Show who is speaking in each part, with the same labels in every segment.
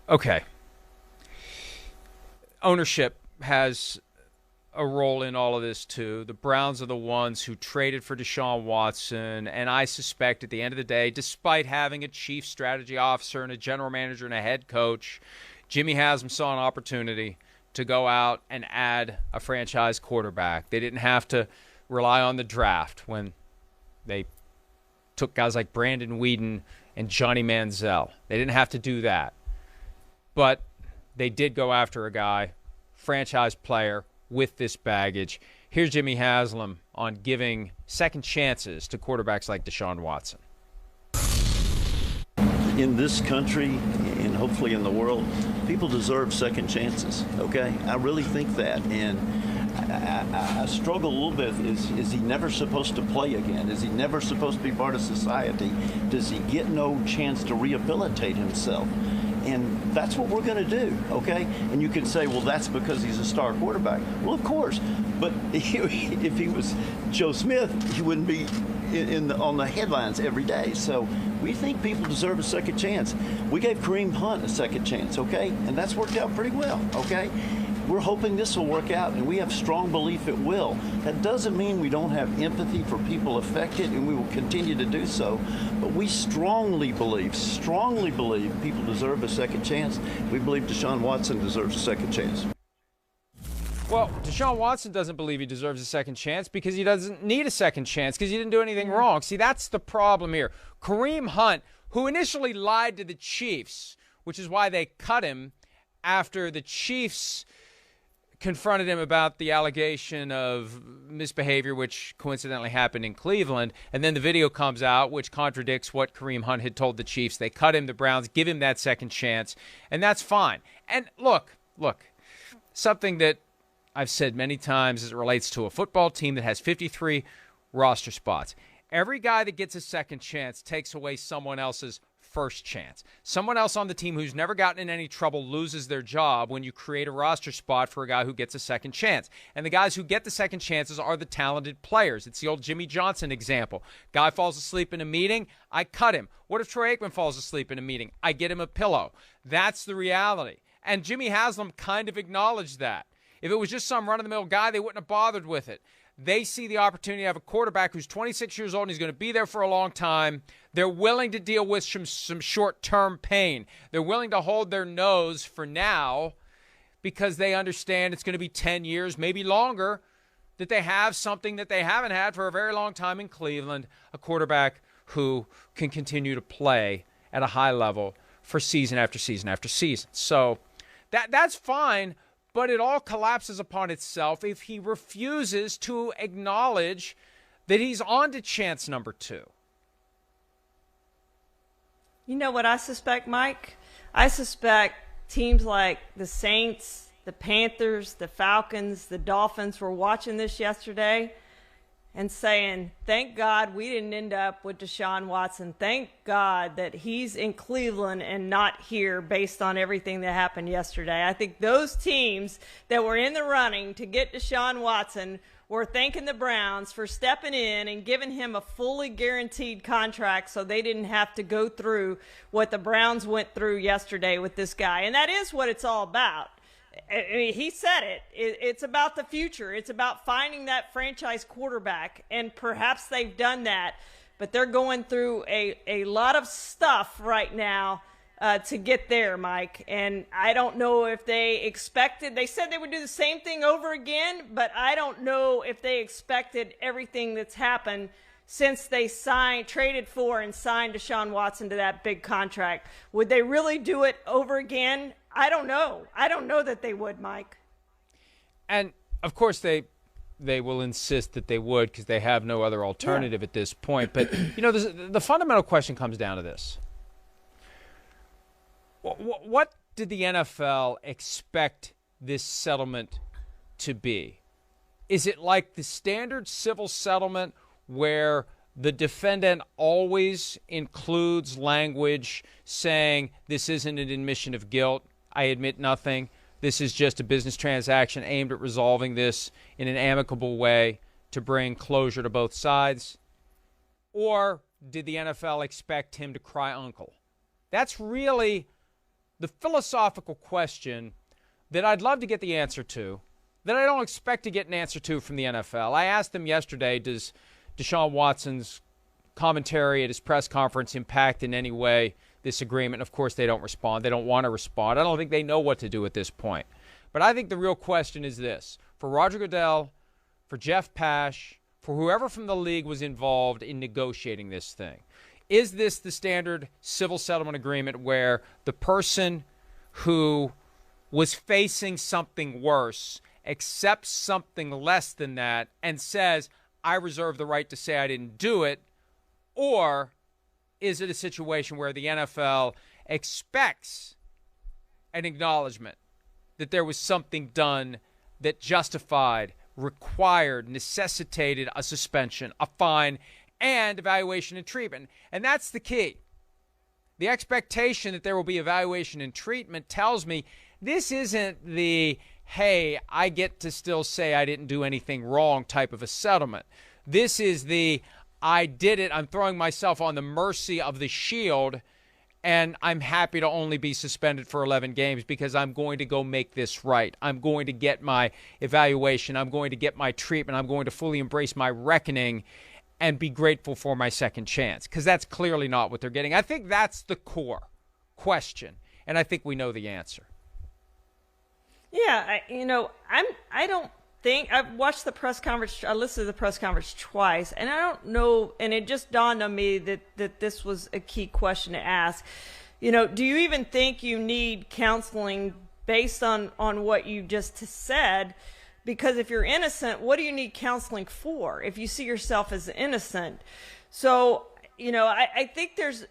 Speaker 1: Okay. Ownership has a role in all of this too. The Browns are the ones who traded for Deshaun Watson, and I suspect at the end of the day, despite having a chief strategy officer and a general manager and a head coach, Jimmy Haslam saw an opportunity to go out and add a franchise quarterback. They didn't have to rely on the draft when they took guys like Brandon Weeden and Johnny Manziel. They didn't have to do that. But they did go after a guy, franchise player, with this baggage. Here's Jimmy Haslam on giving second chances to quarterbacks like Deshaun Watson.
Speaker 2: In this country, and hopefully in the world, people deserve second chances, okay? I really think that. And I struggle a little bit. Is he never supposed to play again? Is he never supposed to be part of society? Does he get no chance to rehabilitate himself? And that's what we're going to do, okay? And you can say, well, that's because he's a star quarterback. Well, of course. But if he was Joe Smith, he wouldn't be on the headlines every day. So we think people deserve a second chance. We gave Kareem Hunt a second chance, okay? And that's worked out pretty well, okay? We're hoping this will work out, and we have strong belief it will. That doesn't mean we don't have empathy for people affected, and we will continue to do so. But we strongly believe people deserve a second chance. We believe Deshaun Watson deserves a second chance.
Speaker 1: Well, Deshaun Watson doesn't believe he deserves a second chance because he doesn't need a second chance because he didn't do anything wrong. See, that's the problem here. Kareem Hunt, who initially lied to the Chiefs, which is why they cut him after the Chiefs confronted him about the allegation of misbehavior, which coincidentally happened in Cleveland, and then the video comes out, which contradicts what Kareem Hunt had told the Chiefs. They cut him, the Browns give him that second chance, and that's fine. And look, something that I've said many times as it relates to a football team that has 53 roster spots. Every guy that gets a second chance takes away someone else's first chance. Someone else on the team who's never gotten in any trouble loses their job when you create a roster spot for a guy who gets a second chance. And the guys who get the second chances are the talented players. It's the old Jimmy Johnson example. Guy falls asleep in a meeting, I cut him. What if Troy Aikman falls asleep in a meeting? I get him a pillow. That's the reality. And Jimmy Haslam kind of acknowledged that. If it was just some run-of-the-mill guy, they wouldn't have bothered with it. They see the opportunity to have a quarterback who's 26 years old and he's going to be there for a long time. They're willing to deal with some short-term pain. They're willing to hold their nose for now because they understand it's going to be 10 years, maybe longer, that they have something that they haven't had for a very long time in Cleveland, a quarterback who can continue to play at a high level for season after season after season. So that's fine. But it all collapses upon itself if he refuses to acknowledge that he's on to chance number 2.
Speaker 3: You know what I suspect, Mike? I suspect teams like the Saints, the Panthers, the Falcons, the Dolphins were watching this yesterday and saying, thank God we didn't end up with Deshaun Watson. Thank God that he's in Cleveland and not here based on everything that happened yesterday. I think those teams that were in the running to get Deshaun Watson were thanking the Browns for stepping in and giving him a fully guaranteed contract so they didn't have to go through what the Browns went through yesterday with this guy. And that is what it's all about. I mean, he said it. It's about the future. It's about finding that franchise quarterback, and perhaps they've done that, but they're going through a lot of stuff right now to get there, Mike. And I don't know if they expected – they said they would do the same thing over again, but I don't know if they expected everything that's happened since they traded for and signed Deshaun Watson to that big contract. Would they really do it over again? I don't know. I don't know that they would, Mike.
Speaker 1: And, of course, they will insist that they would because they have no other alternative at this point. But, you know, the fundamental question comes down to this. What did the NFL expect this settlement to be? Is it like the standard civil settlement where the defendant always includes language saying this isn't an admission of guilt, I admit nothing, this is just a business transaction aimed at resolving this in an amicable way to bring closure to both sides? Or did the NFL expect him to cry uncle? That's really the philosophical question that I'd love to get the answer to, that I don't expect to get an answer to from the NFL. I asked them yesterday, does Deshaun Watson's commentary at his press conference impact in any way this agreement? Of course, they don't respond. They don't want to respond. I don't think they know what to do at this point. But I think the real question is this. For Roger Goodell, for Jeff Pash, for whoever from the league was involved in negotiating this thing, is this the standard civil settlement agreement where the person who was facing something worse accepts something less than that and says, I reserve the right to say I didn't do it? Or is it a situation where the NFL expects an acknowledgement that there was something done that justified, required, necessitated a suspension, a fine, and evaluation and treatment? And that's the key. The expectation that there will be evaluation and treatment tells me this isn't the, hey, I get to still say I didn't do anything wrong type of a settlement. This is the, I did it, I'm throwing myself on the mercy of the shield, and I'm happy to only be suspended for 11 games because I'm going to go make this right. I'm going to get my evaluation. I'm going to get my treatment. I'm going to fully embrace my reckoning and be grateful for my second chance, because that's clearly not what they're getting. I think that's the core question, and I think we know the answer.
Speaker 3: Yeah, I don't think I've watched the press conference. I listened to the press conference twice, and I don't know. And it just dawned on me that this was a key question to ask. Do you even think you need counseling based on what you just said? Because if you're innocent, what do you need counseling for? If you see yourself as innocent, so I think there's.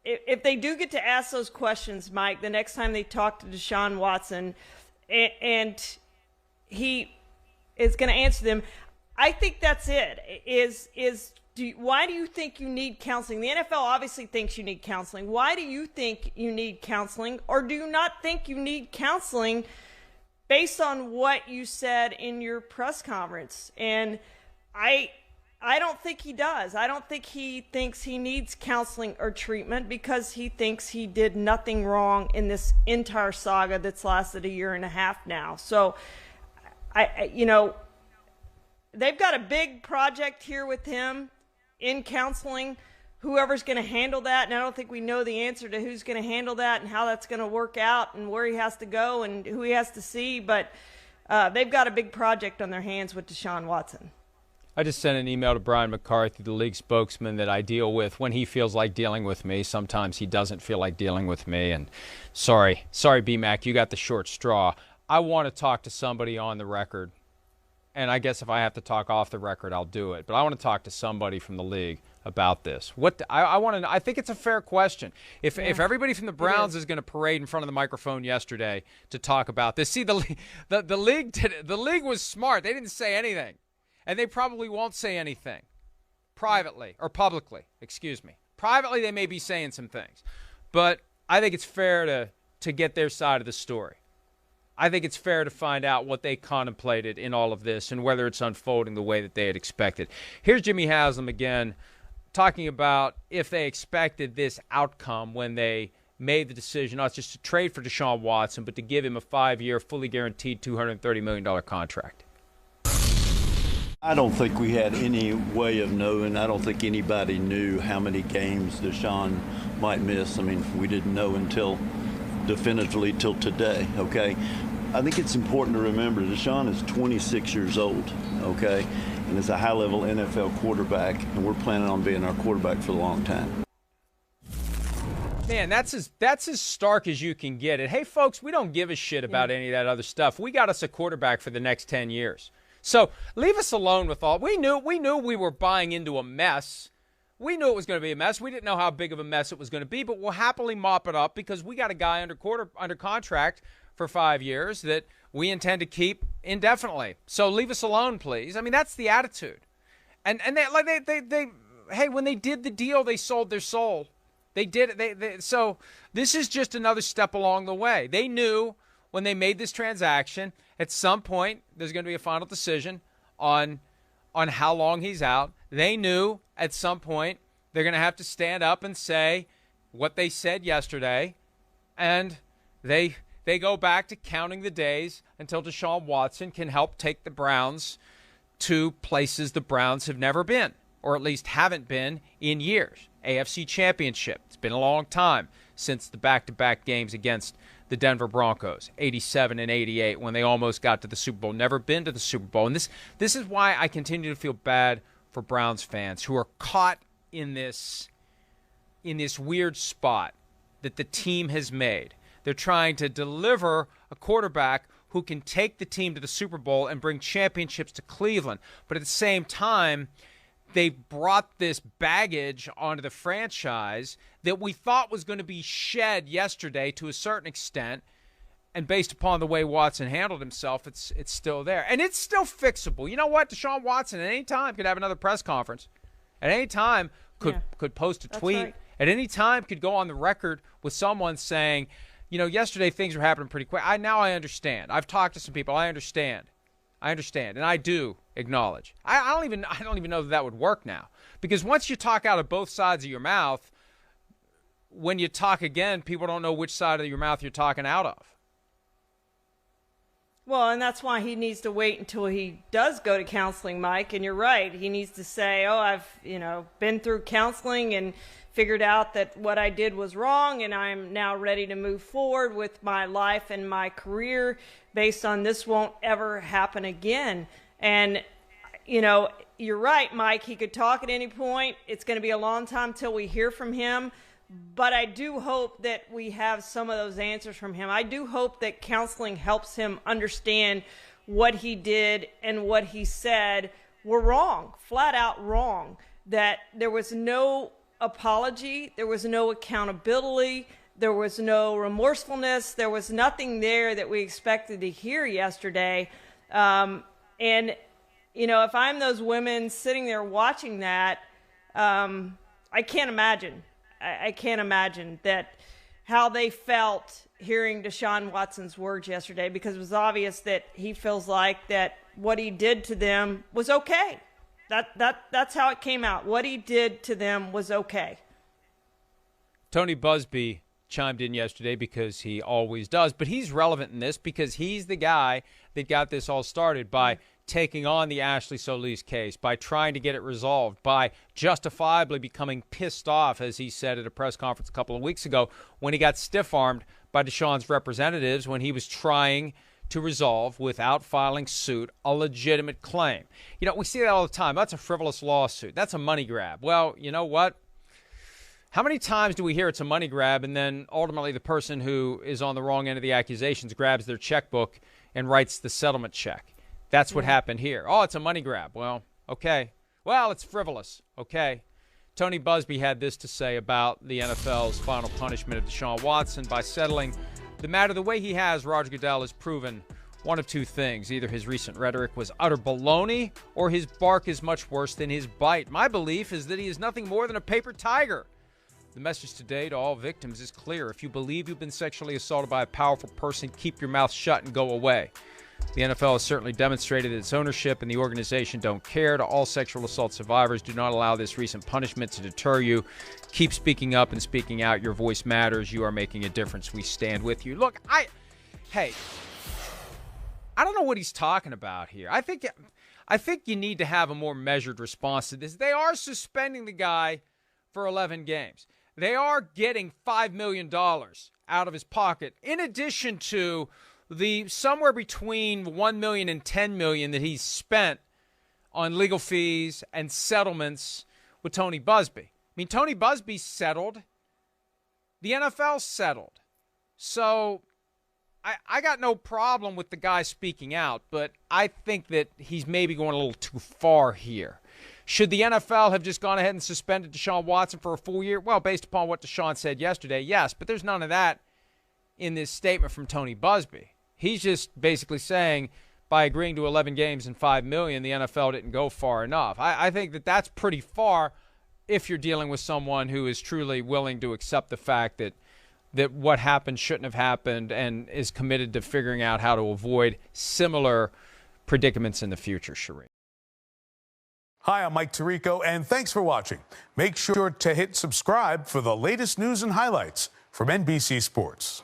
Speaker 3: If they do get to ask those questions, Mike, the next time they talk to Deshaun Watson, and he is going to answer them, I think that's it. Why do you think you need counseling? The NFL obviously thinks you need counseling. Why do you think you need counseling? Or do you not think you need counseling based on what you said in your press conference? And I don't think he does. I don't think he thinks he needs counseling or treatment because he thinks he did nothing wrong in this entire saga that's lasted a year and a half now. So, they've got a big project here with him in counseling. Whoever's going to handle that, and I don't think we know the answer to who's going to handle that and how that's going to work out and where he has to go and who he has to see. But they've got a big project on their hands with Deshaun Watson.
Speaker 1: I just sent an email to Brian McCarthy, the league spokesman that I deal with when he feels like dealing with me. Sometimes he doesn't feel like dealing with me. And sorry, B-Mac, you got the short straw. I want to talk to somebody on the record. And I guess if I have to talk off the record, I'll do it. But I want to talk to somebody from the league about this. I think it's a fair question. If everybody from the Browns is going to parade in front of the microphone yesterday to talk about this, see, the league was smart. They didn't say anything. And they probably won't say anything privately or publicly, excuse me. Privately, they may be saying some things. But I think it's fair to get their side of the story. I think it's fair to find out what they contemplated in all of this and whether it's unfolding the way that they had expected. Here's Jimmy Haslam again talking about if they expected this outcome when they made the decision not just to trade for Deshaun Watson, but to give him a 5-year, fully guaranteed $230 million contract.
Speaker 2: I don't think we had any way of knowing. I don't think anybody knew how many games Deshaun might miss. I mean, we didn't know definitively till today, okay? I think it's important to remember Deshaun is 26 years old, okay? And is a high-level NFL quarterback, and we're planning on being our quarterback for a long time.
Speaker 1: Man, that's as stark as you can get it. Hey, folks, we don't give a shit about any of that other stuff. We got us a quarterback for the next 10 years. So leave us alone with all. We knew we were buying into a mess. We knew it was going to be a mess. We didn't know how big of a mess it was going to be, but we'll happily mop it up because we got a guy under contract for 5 years that we intend to keep indefinitely. So leave us alone, please. I mean, that's the attitude. And they hey, when they did the deal, they sold their soul. They did it. So this is just another step along the way. They knew when they made this transaction, at some point there's going to be a final decision on how long he's out. They knew at some point they're going to have to stand up and say what they said yesterday, and They go back to counting the days until Deshaun Watson can help take the Browns to places the Browns have never been, or at least haven't been in years. AFC Championship. It's been a long time since the back-to-back games against the Denver Broncos, 87 and 88, when they almost got to the Super Bowl. Never been to the Super Bowl. And this is why I continue to feel bad for Browns fans who are caught in this weird spot that the team has made. They're trying to deliver a quarterback who can take the team to the Super Bowl and bring championships to Cleveland. But at the same time, they brought this baggage onto the franchise that we thought was going to be shed yesterday to a certain extent. And based upon the way Watson handled himself, it's still there. And it's still fixable. You know what? Deshaun Watson at any time could have another press conference. At any time could post a tweet.
Speaker 3: Right.
Speaker 1: At any time could go on the record with someone saying, you know, yesterday things were happening pretty quick. Now I understand. I've talked to some people. I understand. And I do acknowledge. I don't even know that would work now, because once you talk out of both sides of your mouth, when you talk again, people don't know which side of your mouth you're talking out of.
Speaker 3: Well, and that's why he needs to wait until he does go to counseling, Mike. And you're right. He needs to say, oh, I've, been through counseling and figured out that what I did was wrong, and I'm now ready to move forward with my life and my career based on this won't ever happen again. And, you're right, Mike. He could talk at any point. It's going to be a long time till we hear from him. But I do hope that we have some of those answers from him. I do hope that counseling helps him understand what he did and what he said were wrong, flat out wrong, that there was no apology, there was no accountability, there was no remorsefulness, there was nothing there that we expected to hear yesterday. And, if I'm those women sitting there watching that, I can't imagine. I can't imagine that how they felt hearing Deshaun Watson's words yesterday, because it was obvious that he feels like that what he did to them was okay. That's how it came out. What he did to them was okay.
Speaker 1: Tony Busby chimed in yesterday, because he always does, but he's relevant in this because he's the guy that got this all started by taking on the Ashley Solis case, by trying to get it resolved, by justifiably becoming pissed off, as he said at a press conference a couple of weeks ago, when he got stiff-armed by Deshaun's representatives when he was trying to resolve, without filing suit, a legitimate claim. We see that all the time. That's a frivolous lawsuit. That's a money grab. Well, you know what? How many times do we hear it's a money grab, and then ultimately the person who is on the wrong end of the accusations grabs their checkbook and writes the settlement check? That's what happened here. Oh, it's a money grab. Well, okay. Well, it's frivolous. Okay. Tony Busby had this to say about the NFL's final punishment of Deshaun Watson. By settling the matter the way he has, Roger Goodell has proven one of two things. Either his recent rhetoric was utter baloney, or his bark is much worse than his bite. My belief is that he is nothing more than a paper tiger. The message today to all victims is clear. If you believe you've been sexually assaulted by a powerful person, keep your mouth shut and go away. The NFL has certainly demonstrated that its ownership and the organization don't care. To all sexual assault survivors, do not allow this recent punishment to deter you. Keep speaking up and speaking out. Your voice matters. You are making a difference. We stand with you. Look, I don't know what he's talking about here. I think you need to have a more measured response to this. They are suspending the guy for 11 games. They are getting $5 million out of his pocket, in addition to the somewhere between $1 million and $10 million that he's spent on legal fees and settlements with Tony Busby. I mean, Tony Busby settled. The NFL settled. So I got no problem with the guy speaking out, but I think that he's maybe going a little too far here. Should the NFL have just gone ahead and suspended Deshaun Watson for a full year? Well, based upon what Deshaun said yesterday, yes, but there's none of that in this statement from Tony Busby. He's just basically saying by agreeing to 11 games and $5 million, the NFL didn't go far enough. I think that that's pretty far if you're dealing with someone who is truly willing to accept the fact that what happened shouldn't have happened and is committed to figuring out how to avoid similar predicaments in the future, Charean.
Speaker 4: Hi, I'm Mike Tirico, and thanks for watching. Make sure to hit subscribe for the latest news and highlights from NBC Sports.